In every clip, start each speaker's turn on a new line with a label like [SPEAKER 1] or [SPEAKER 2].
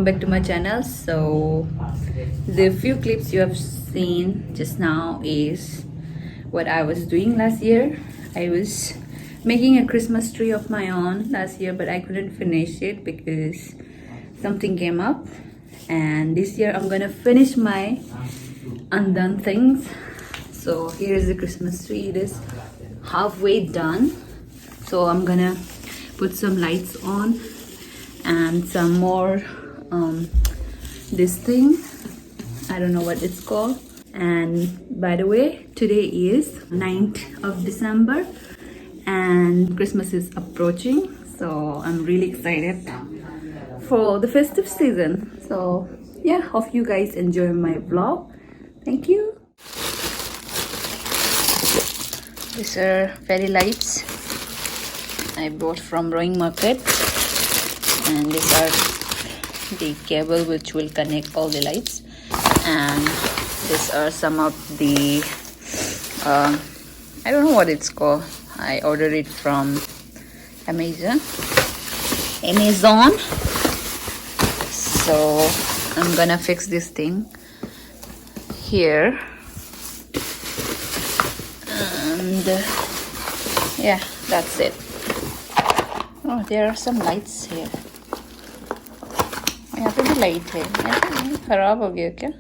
[SPEAKER 1] back to my channel. So the few clips you have seen just now is what I was doing last year. I was making a Christmas tree of my own last year, but I couldn't finish it because something came up. And this year I'm gonna finish my undone things. So here is the Christmas tree. It is halfway done. So I'm gonna put some lights on and some more this thing, I don't know what it's called. And by the way, today is 9th of December and Christmas is approaching, so I'm really excited for the festive season. So yeah, hope you guys enjoy my vlog. Thank you. These are fairy lights I bought from Rowing Market, and these are the cable which will connect all the lights, and these are some of the I don't know what it's called. I ordered it from Amazon. So I'm gonna fix this thing here, and yeah, that's it. Oh, there are some lights here. यहाँ पे भी light है, खराब हो गया क्या?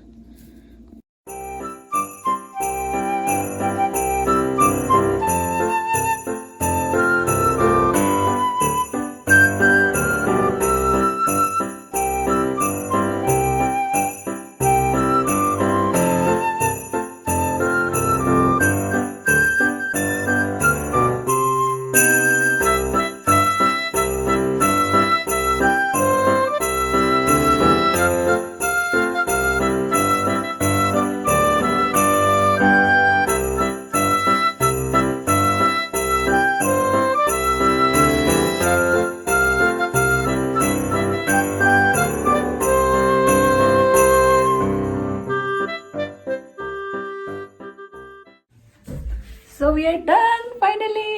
[SPEAKER 1] So we are done finally.